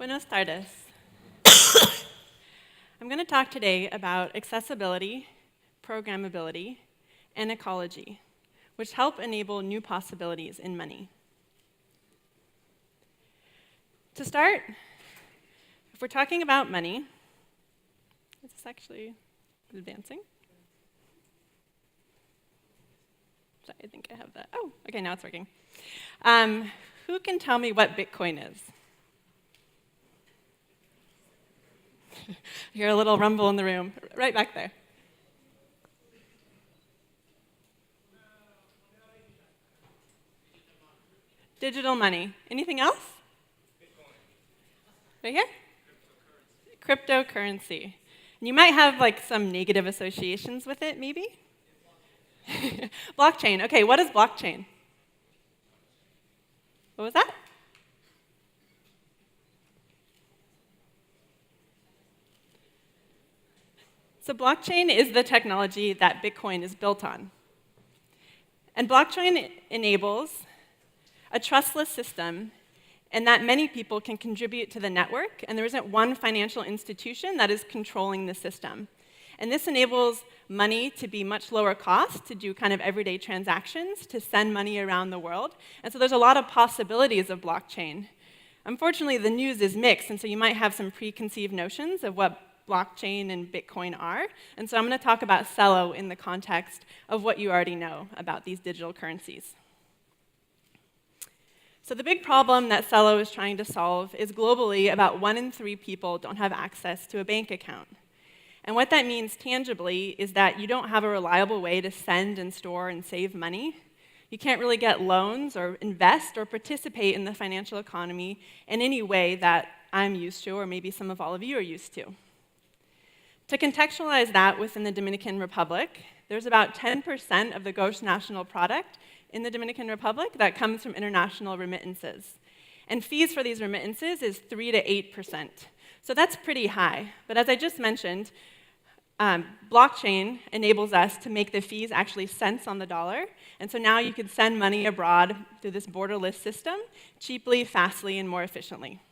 Buenos tardes. I'm going to talk today about accessibility, programmability, and ecology, which help enable new possibilities in money. To start, if we're talking about money, is this actually advancing? Sorry, I think I have that. Oh, okay, now it's working. Who can tell me what Bitcoin is? I hear a little rumble in the room, right back there. Digital money. Anything else? Right here? Cryptocurrency. And you might have like some negative associations with it, maybe? Blockchain. Okay, what is blockchain? What was that? So blockchain is the technology that Bitcoin is built on. And blockchain enables a trustless system in that many people can contribute to the network, and there isn't one financial institution that is controlling the system. And this enables money to be much lower cost, to do kind of everyday transactions, to send money around the world. And so there's a lot of possibilities of blockchain. Unfortunately, the news is mixed, and so you might have some preconceived notions of what blockchain and Bitcoin are. And so I'm going to talk about Celo in the context of what you already know about these digital currencies. So the big problem that Celo is trying to solve is globally about 1 in 3 people don't have access to a bank account. And what that means tangibly is that you don't have a reliable way to send and store and save money. You can't really get loans or invest or participate in the financial economy in any way that I'm used to, or maybe some of all of you are used to. To contextualize that within the Dominican Republic, there's about 10% of the gross national product in the Dominican Republic that comes from international remittances. And fees for these remittances is 3 to 8%. So that's pretty high. But as I just mentioned, blockchain enables us to make the fees actually cents on the dollar. And so now you can send money abroad through this borderless system cheaply, fastly, and more efficiently.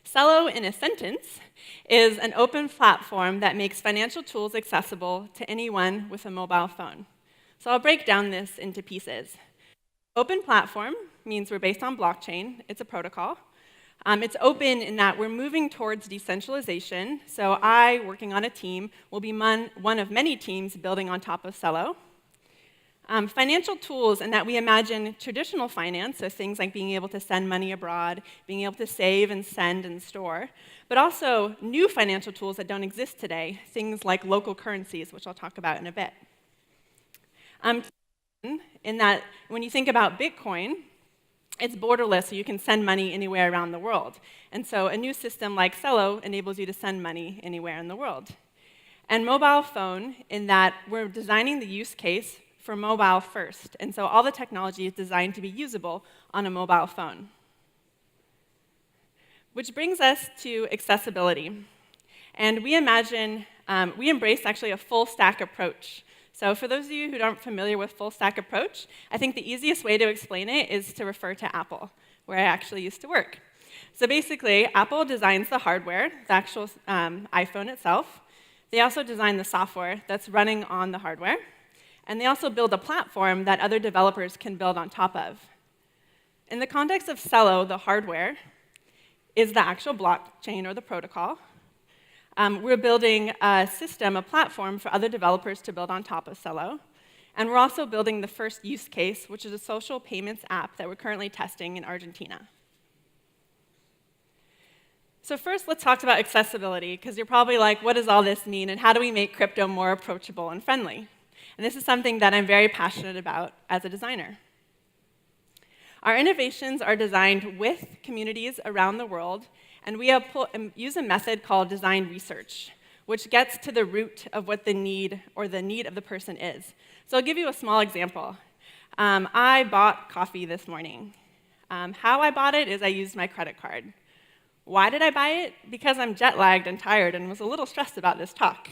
Celo, in a sentence, is an open platform that makes financial tools accessible to anyone with a mobile phone. So I'll break down this into pieces. Open platform means we're based on blockchain. It's a protocol. It's open in that we're moving towards decentralization. So I, working on a team, will be one of many teams building on top of Celo. Financial tools in that we imagine traditional finance, so things like being able to send money abroad, being able to save and send and store, but also new financial tools that don't exist today, things like local currencies, which I'll talk about in a bit. In that when you think about Bitcoin, it's borderless, so you can send money anywhere around the world. And so a new system like Celo enables you to send money anywhere in the world. And mobile phone, in that we're designing the use case for mobile first. And so all the technology is designed to be usable on a mobile phone. Which brings us to accessibility. And we embrace actually a full stack approach. So for those of you who aren't familiar with full stack approach, I think the easiest way to explain it is to refer to Apple, where I actually used to work. So basically, Apple designs the hardware, the actual iPhone itself. They also design the software that's running on the hardware. And they also build a platform that other developers can build on top of. In the context of Celo, the hardware is the actual blockchain or the protocol. We're building a system, a platform for other developers to build on top of Celo. And we're also building the first use case, which is a social payments app that we're currently testing in Argentina. So first, let's talk about accessibility, because you're probably like, what does all this mean, and how do we make crypto more approachable and friendly? And this is something that I'm very passionate about as a designer. Our innovations are designed with communities around the world, and we use a method called design research, which gets to the root of what the need of the person is. So I'll give you a small example. I bought coffee this morning. How I bought it is I used my credit card. Why did I buy it? Because I'm jet-lagged and tired and was a little stressed about this talk.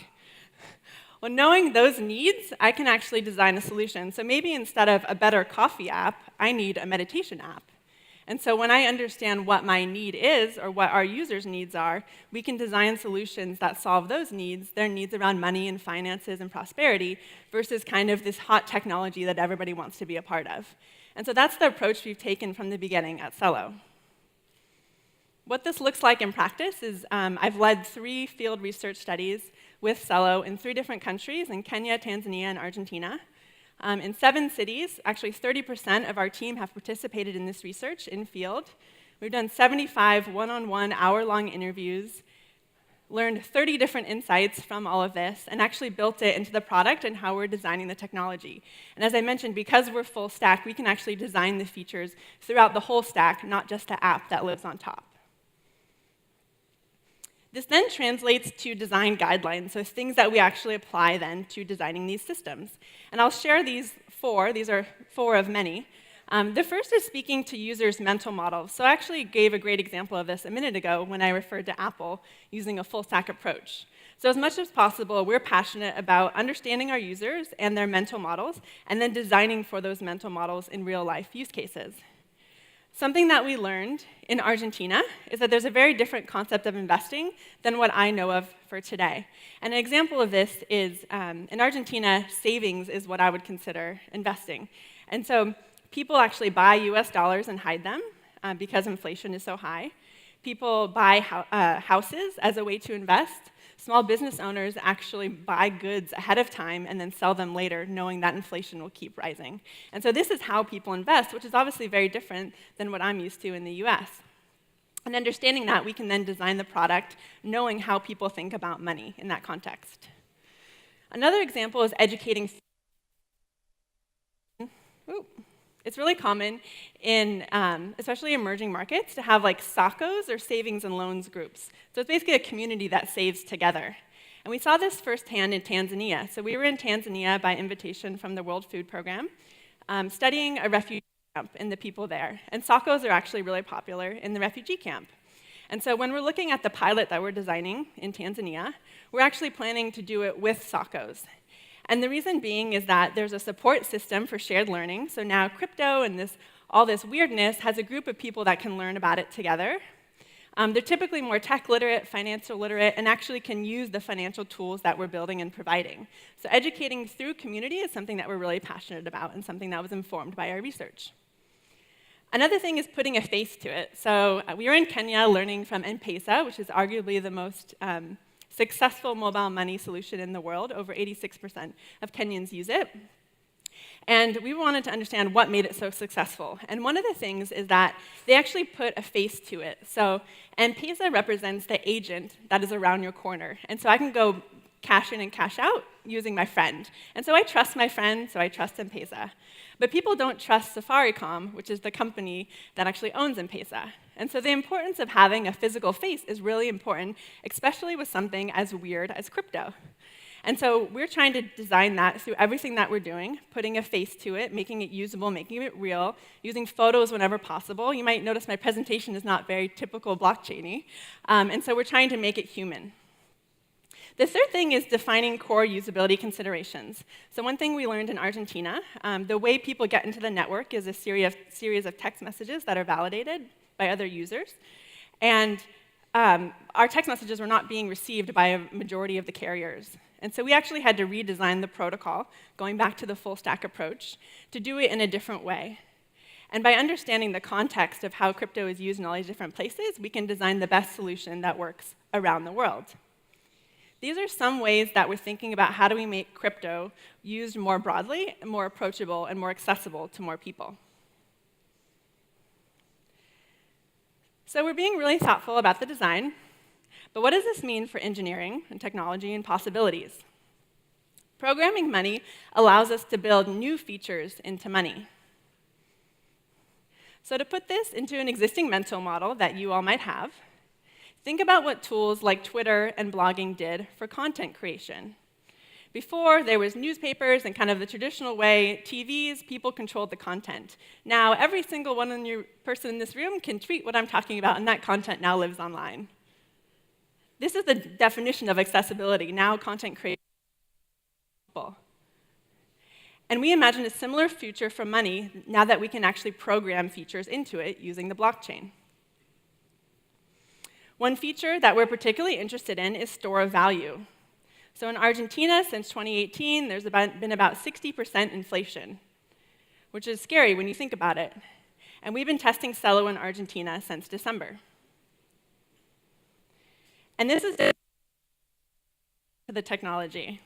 Well, knowing those needs, I can actually design a solution. So maybe instead of a better coffee app, I need a meditation app. And so when I understand what my need is or what our users' needs are, we can design solutions that solve those needs, their needs around money and finances and prosperity, versus kind of this hot technology that everybody wants to be a part of. And so that's the approach we've taken from the beginning at Cello. What this looks like in practice is I've led 3 field research studies with Cello in 3 different countries, in Kenya, Tanzania, and Argentina. In 7 cities, actually 30% of our team have participated in this research in field. We've done 75 one-on-one hour-long interviews, learned 30 different insights from all of this, and actually built it into the product and how we're designing the technology. And as I mentioned, because we're full stack, we can actually design the features throughout the whole stack, not just the app that lives on top. This then translates to design guidelines, so things that we actually apply then to designing these systems. And I'll share these 4. These are 4 of many. The first is speaking to users' mental models. So I actually gave a great example of this a minute ago when I referred to Apple using a full-stack approach. So as much as possible, we're passionate about understanding our users and their mental models, and then designing for those mental models in real-life use cases. Something that we learned in Argentina is that there's a very different concept of investing than what I know of for today. And an example of this is, in Argentina, savings is what I would consider investing. And so people actually buy US dollars and hide them because inflation is so high. People buy houses as a way to invest. Small business owners actually buy goods ahead of time and then sell them later, knowing that inflation will keep rising. And so this is how people invest, which is obviously very different than what I'm used to in the US. And understanding that, we can then design the product knowing how people think about money in that context. Another example is educating. It's really common in, especially emerging markets, to have like SACCOs or savings and loans groups. So it's basically a community that saves together. And we saw this firsthand in Tanzania. So we were in Tanzania by invitation from the World Food Program, studying a refugee camp and the people there. And SACCOs are actually really popular in the refugee camp. And so when we're looking at the pilot that we're designing in Tanzania, we're actually planning to do it with SACCOs. And the reason being is that there's a support system for shared learning. So now crypto and all this weirdness has a group of people that can learn about it together. They're typically more tech literate, financial literate, and actually can use the financial tools that we're building and providing. So educating through community is something that we're really passionate about and something that was informed by our research. Another thing is putting a face to it. So we were in Kenya learning from M-Pesa, which is arguably the most successful mobile money solution in the world. Over 86% of Kenyans use it. And we wanted to understand what made it so successful. And one of the things is that they actually put a face to it. So M-Pesa represents the agent that is around your corner. And so I can go cash in and cash out using my friend. And so I trust my friend, so I trust M-Pesa. But people don't trust Safaricom, which is the company that actually owns M-Pesa. And so the importance of having a physical face is really important, especially with something as weird as crypto. And so we're trying to design that through everything that we're doing, putting a face to it, making it usable, making it real, using photos whenever possible. You might notice my presentation is not very typical blockchain-y. And so we're trying to make it human. The third thing is defining core usability considerations. So one thing we learned in Argentina, the way people get into the network is a series of text messages that are validated by other users. And our text messages were not being received by a majority of the carriers. And so we actually had to redesign the protocol, going back to the full stack approach, to do it in a different way. And by understanding the context of how crypto is used in all these different places, we can design the best solution that works around the world. These are some ways that we're thinking about how do we make crypto used more broadly, more approachable, and more accessible to more people. So we're being really thoughtful about the design, but what does this mean for engineering and technology and possibilities? Programming money allows us to build new features into money. So to put this into an existing mental model that you all might have, think about what tools like Twitter and blogging did for content creation. Before, there was newspapers and kind of the traditional way, TVs, people controlled the content. Now, every single person in this room can tweet what I'm talking about, and that content now lives online. This is the definition of accessibility. Now, content creation. And we imagine a similar future for money now that we can actually program features into it using the blockchain. One feature that we're particularly interested in is store of value. So in Argentina, since 2018, there's been about 60% inflation, which is scary when you think about it. And we've been testing Celo in Argentina since December. And this is the technology.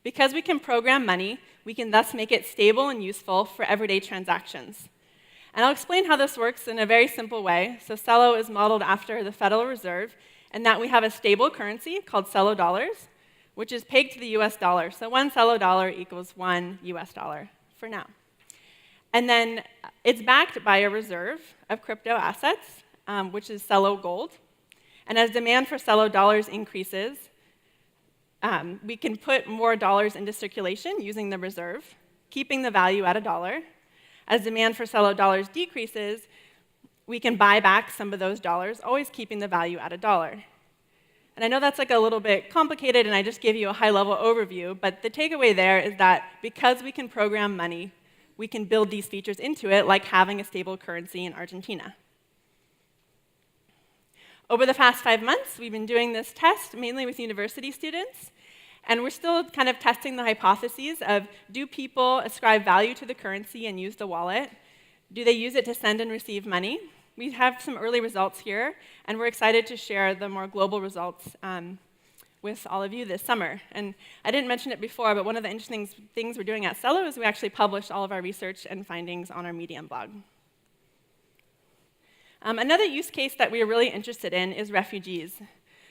Because we can program money, we can thus make it stable and useful for everyday transactions. And I'll explain how this works in a very simple way. So Celo is modeled after the Federal Reserve, and that we have a stable currency called Celo dollars, which is pegged to the US dollar. So one Celo dollar equals one US dollar for now. And then it's backed by a reserve of crypto assets, which is Celo gold. And as demand for Celo dollars increases, we can put more dollars into circulation using the reserve, keeping the value at $1. As demand for Celo dollars decreases, we can buy back some of those dollars, always keeping the value at $1. And I know that's like a little bit complicated, and I just gave you a high-level overview, but the takeaway there is that because we can program money, we can build these features into it, like having a stable currency in Argentina. Over the past 5 months, we've been doing this test mainly with university students, and we're still kind of testing the hypotheses of, do people ascribe value to the currency and use the wallet? Do they use it to send and receive money? We have some early results here, and we're excited to share the more global results with all of you this summer. And I didn't mention it before, but one of the interesting things we're doing at Celo is we actually publish all of our research and findings on our Medium blog. Another use case that we are really interested in is refugees.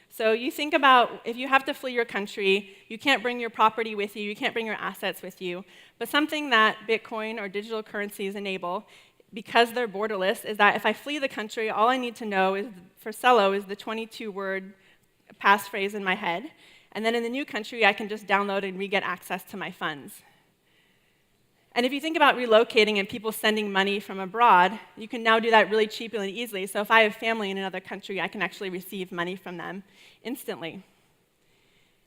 So you think about if you have to flee your country, you can't bring your property with you, you can't bring your assets with you, but something that Bitcoin or digital currencies enable, because they're borderless, is that if I flee the country, all I need to know is, for Celo, is the 22-word passphrase in my head, and then in the new country, I can just download and re-get access to my funds. And if you think about relocating and people sending money from abroad, you can now do that really cheaply and easily. So if I have family in another country, I can actually receive money from them instantly.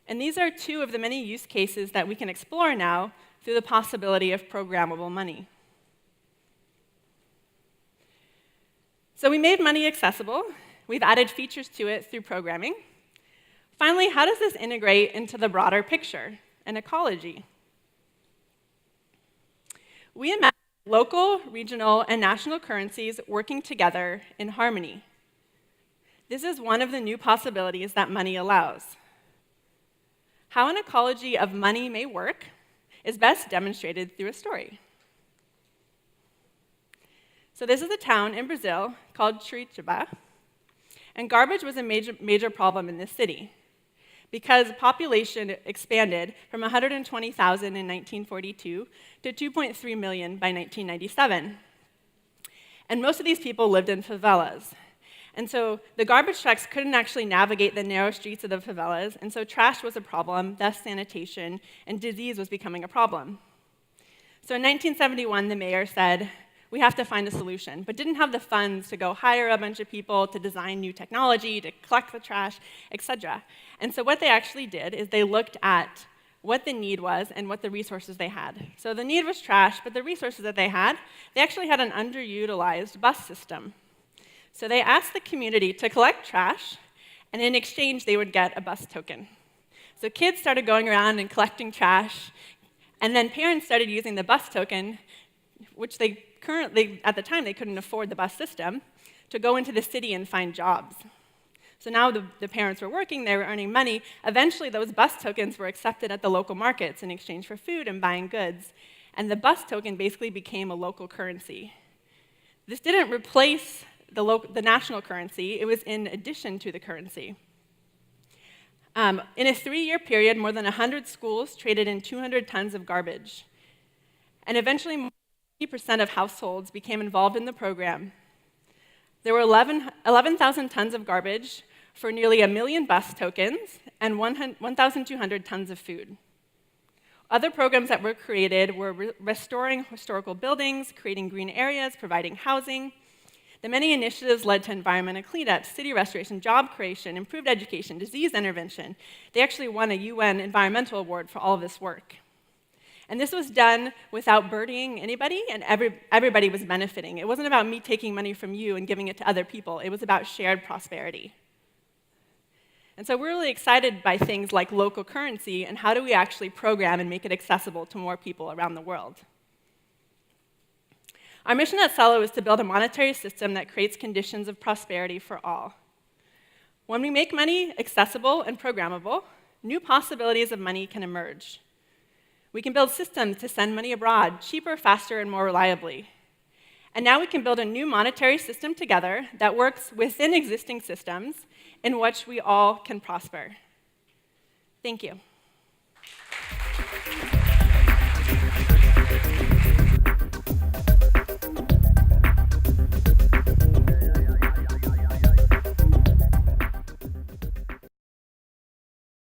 And these are two of the many use cases that we can explore now through the possibility of programmable money. So we made money accessible. We've added features to it through programming. Finally, how does this integrate into the broader picture, an ecology? We imagine local, regional, and national currencies working together in harmony. This is one of the new possibilities that money allows. How an ecology of money may work is best demonstrated through a story. So this is a town in Brazil called Curitiba, and garbage was a major problem in this city because population expanded from 120,000 in 1942 to 2.3 million by 1997. And most of these people lived in favelas. And so the garbage trucks couldn't actually navigate the narrow streets of the favelas, and so trash was a problem, thus sanitation, and disease was becoming a problem. So in 1971, the mayor said, we have to find a solution, but didn't have the funds to go hire a bunch of people to design new technology, to collect the trash, etc. And so what they actually did is they looked at what the need was and what the resources they had. So the need was trash, but the resources that they actually had an underutilized bus system. So they asked the community to collect trash, and in exchange, they would get a bus token. So kids started going around and collecting trash, and then parents started using the bus token, which at the time, they couldn't afford the bus system, to go into the city and find jobs. So now the parents were working, they were earning money. Eventually, those bus tokens were accepted at the local markets in exchange for food and buying goods. And the bus token basically became a local currency. This didn't replace the national currency, it was in addition to the currency. In a 3-year period, more than 100 schools traded in 200 tons of garbage. And eventually, more than 80% of households became involved in the program. There were 11,000 tons of garbage for nearly 1 million bus tokens and 1,200 tons of food. Other programs that were created were restoring historical buildings, creating green areas, providing housing. The many initiatives led to environmental cleanup, city restoration, job creation, improved education, disease intervention. They actually won a UN environmental award for all of this work. And this was done without burdening anybody, and everybody was benefiting. It wasn't about me taking money from you and giving it to other people. It was about shared prosperity. And so we're really excited by things like local currency and how do we actually program and make it accessible to more people around the world. Our mission at Celo is to build a monetary system that creates conditions of prosperity for all. When we make money accessible and programmable, new possibilities of money can emerge. We can build systems to send money abroad cheaper, faster, and more reliably. And now we can build a new monetary system together that works within existing systems in which we all can prosper. Thank you.